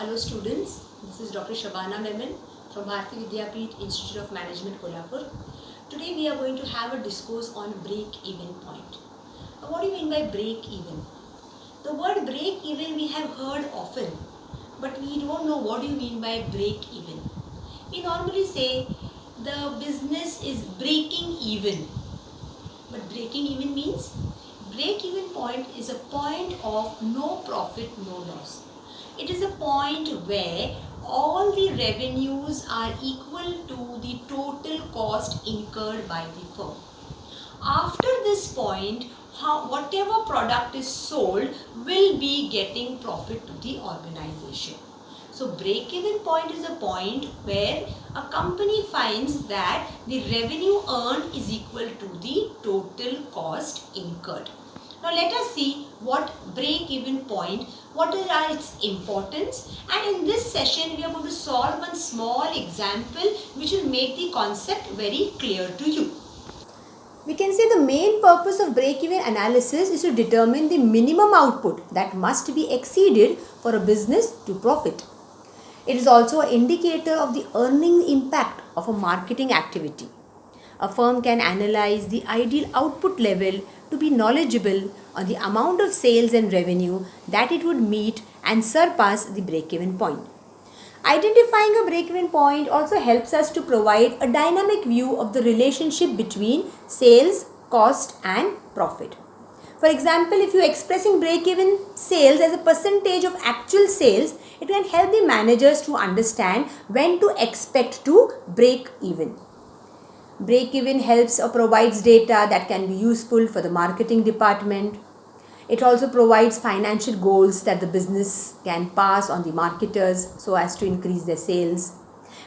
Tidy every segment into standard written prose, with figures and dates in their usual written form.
Hello students, this is Dr. Shabana Memon from Bharati Vidyapeeth Institute of Management, Kolhapur. Today we are going to have a discourse on break-even point. Now, what do you mean by break-even? The word break-even we have heard often, but we don't know what do you mean by break-even. We normally say the business is breaking even, but breaking even means break-even point is a point of no profit, no loss. It is a point where all the revenues are equal to the total cost incurred by the firm. After this point, whatever product is sold will be getting profit to the organization. So break-even point is a point where a company finds that the revenue earned is equal to the total cost incurred. Now let us see what break-even point, what are its importance, and in this session we are going to solve one small example which will make the concept very clear to you. We can say the main purpose of break-even analysis is to determine the minimum output that must be exceeded for a business to profit. It is also an indicator of the earning impact of a marketing activity. A firm can analyze the ideal output level to be knowledgeable on the amount of sales and revenue that it would meet and surpass the break-even point. Identifying a break-even point also helps us to provide a dynamic view of the relationship between sales, cost and profit. For example, if you are expressing break-even sales as a percentage of actual sales, it can help the managers to understand when to expect to break even. Break-even helps or provides data that can be useful for the marketing department. It also provides financial goals that the business can pass on the marketers so as to increase their sales.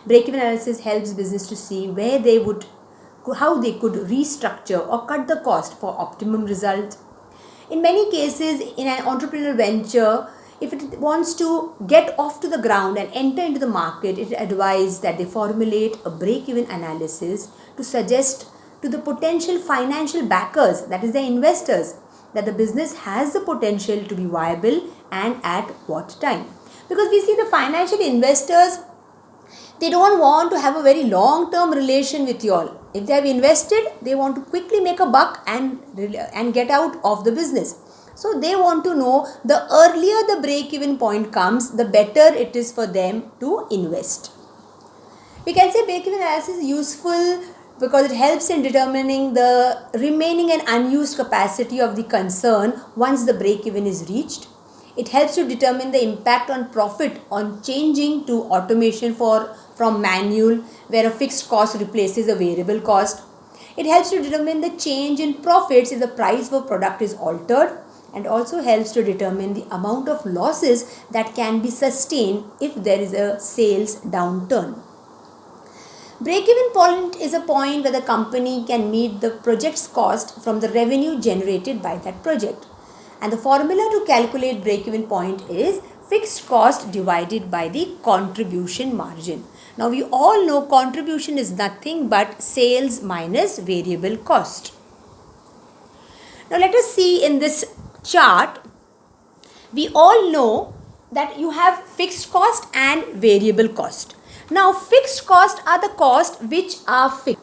Break-even analysis helps business to see how they could restructure or cut the cost for optimum result. In many cases, in an entrepreneurial venture, if it wants to get off to the ground and enter into the market, it is advised that they formulate a break-even analysis to suggest to the potential financial backers, that is the investors, that the business has the potential to be viable and at what time. Because we see the financial investors, they don't want to have a very long-term relation with you all. If they have invested, they want to quickly make a buck and get out of the business. So they want to know the earlier the break-even point comes, the better it is for them to invest. We can say break-even analysis is useful because it helps in determining the remaining and unused capacity of the concern once the break-even is reached. It helps to determine the impact on profit on changing to automation from manual, where a fixed cost replaces a variable cost. It helps to determine the change in profits if the price of a product is altered, and also helps to determine the amount of losses that can be sustained if there is a sales downturn. Break-even point is a point where the company can meet the project's cost from the revenue generated by that project. And the formula to calculate break-even point is fixed cost divided by the contribution margin. Now we all know contribution is nothing but sales minus variable cost. Now let us see in this chart, we all know that you have fixed cost and variable cost. Now fixed cost are the cost which are fixed.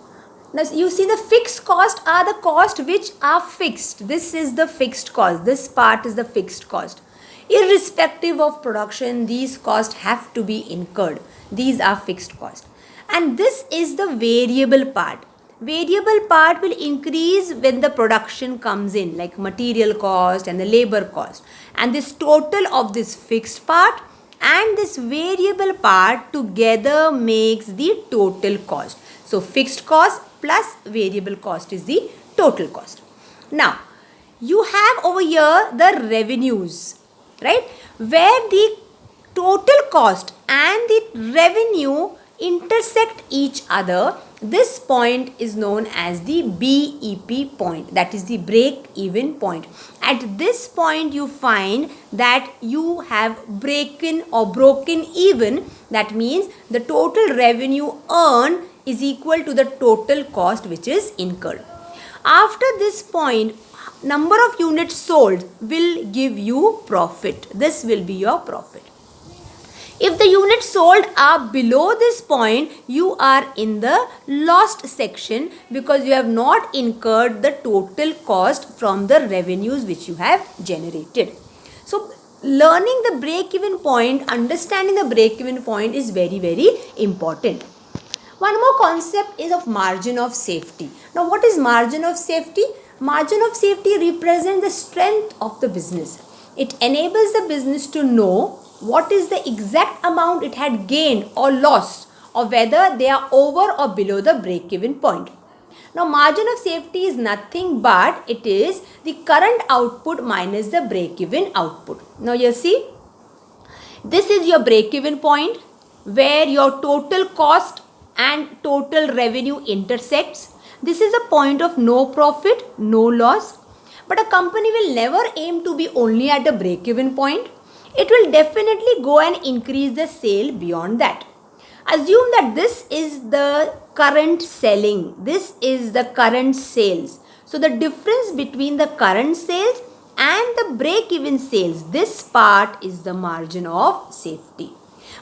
Now you see the fixed cost are the cost which are fixed. This is the fixed cost. This part is the fixed cost. Irrespective of production, these costs have to be incurred. These are fixed cost. And this is the variable part. Variable part will increase when the production comes in, like material cost and the labor cost. And this total of this fixed part and this variable part together makes the total cost. So fixed cost plus variable cost is the total cost. Now you have over here the revenues, right, where the total cost and the revenue intersect each other. This point is known as the BEP point, that is the break even point. At this point you find that you have broken even. That means the total revenue earned is equal to the total cost which is incurred. After this point, number of units sold will give you profit. This will be your profit. If the units sold are below this point, you are in the lost section because you have not incurred the total cost from the revenues which you have generated. So, learning the break-even point, understanding the break-even point is very, very important. One more concept is of margin of safety. Now, what is margin of safety? Margin of safety represents the strength of the business. It enables the business to know what is the exact amount it had gained or lost, or whether they are over or below the break-even point. Now, margin of safety is nothing but it is the current output minus the break-even output. Now, you see, this is your break-even point where your total cost and total revenue intersects. This is a point of no profit, no loss. But a company will never aim to be only at a break-even point. It will definitely go and increase the sale beyond that. Assume that this is the current selling. This is the current sales. So the difference between the current sales and the break-even sales, this part is the margin of safety.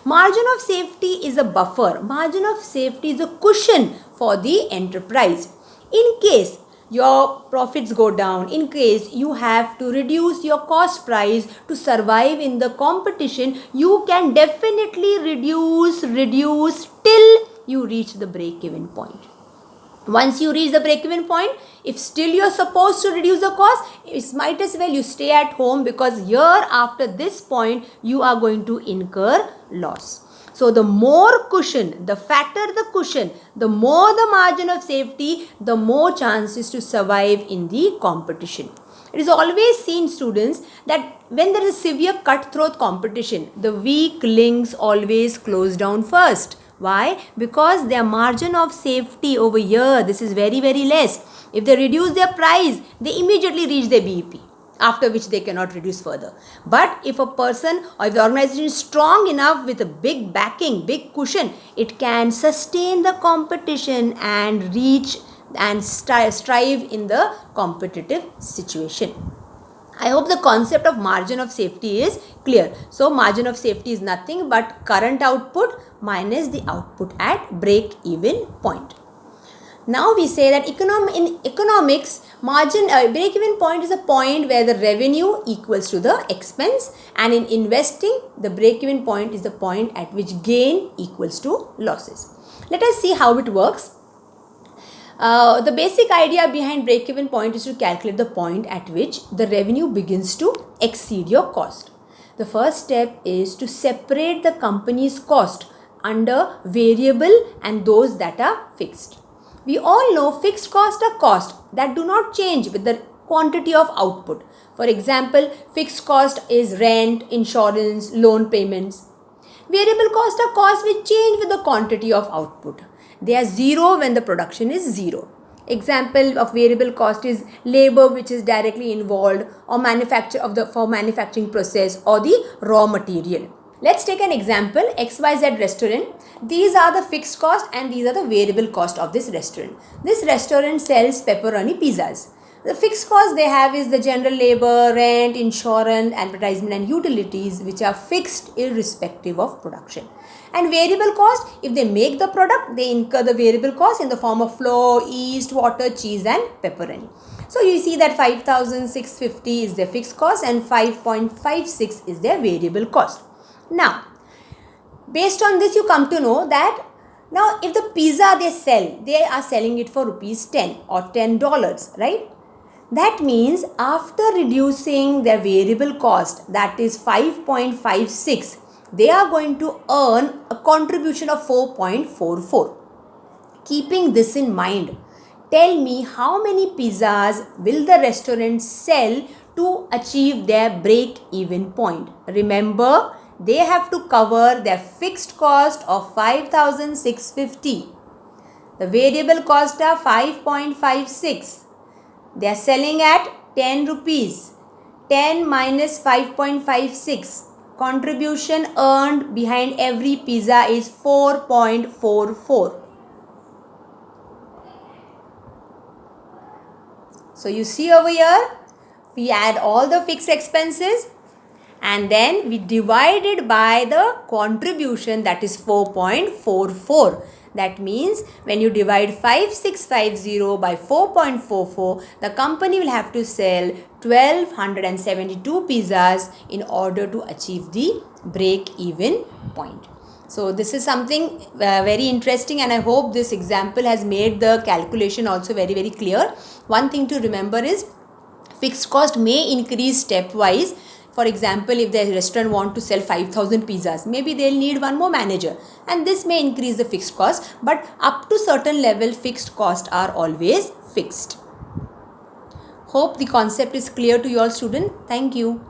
Margin of safety is a buffer. Margin of safety is a cushion for the enterprise. In case your profits go down, in case you have to reduce your cost price to survive in the competition, you can definitely reduce till you reach the break-even point. Once you reach the break-even point, if still you are supposed to reduce the cost, it might as well you stay at home, because here after this point you are going to incur loss. So the more cushion, the fatter the cushion, the more the margin of safety, the more chances to survive in the competition. It is always seen, students, that when there is a severe cutthroat competition, the weak links always close down first. Why? Because their margin of safety over here, this is very, very less. If they reduce their price, they immediately reach their BEP, after which they cannot reduce further. But if a person or if the organization is strong enough with a big backing, big cushion, it can sustain the competition and reach and strive in the competitive situation. I hope the concept of margin of safety is clear. So, margin of safety is nothing but current output minus the output at break-even point. Now we say that in economics, break-even point is a point where the revenue equals to the expense, and in investing, the break-even point is the point at which gain equals to losses. Let us see how it works. The basic idea behind break-even point is to calculate the point at which the revenue begins to exceed your cost. The first step is to separate the company's cost under variable and those that are fixed. We all know fixed costs are costs that do not change with the quantity of output. For example, fixed cost is rent, insurance, loan payments. Variable costs are costs which change with the quantity of output. They are zero when the production is zero. Example of variable cost is labor which is directly involved, or for manufacturing process, or the raw material. Let's take an example, XYZ restaurant. These are the fixed cost and these are the variable cost of this restaurant. This restaurant sells pepperoni pizzas. The fixed cost they have is the general labor, rent, insurance, advertisement and utilities, which are fixed irrespective of production. And variable cost, if they make the product, they incur the variable cost in the form of flour, yeast, water, cheese and pepperoni. So you see that 5,650 is their fixed cost and 5.56 is their variable cost. Now, based on this you come to know that now if the pizza they sell, they are selling it for rupees 10 or $10, right? That means after reducing their variable cost, that is 5.56, they are going to earn a contribution of 4.44. Keeping this in mind, tell me how many pizzas will the restaurant sell to achieve their break-even point. Remember, they have to cover their fixed cost of 5,650. The variable cost are 5.56. They are selling at 10 rupees. 10 minus 5.56. Contribution earned behind every pizza is 4.44. So you see over here, we add all the fixed expenses and then we divided by the contribution, that is 4.44. That means when you divide 5650 by 4.44, the company will have to sell 1272 pizzas in order to achieve the break even point. So this is something very interesting, and I hope this example has made the calculation also very clear. One thing to remember is fixed cost may increase stepwise. For example, if the restaurant want to sell 5000 pizzas, maybe they'll need one more manager, and this may increase the fixed cost, but up to certain level fixed costs are always fixed. Hope the concept is clear to your student. Thank you.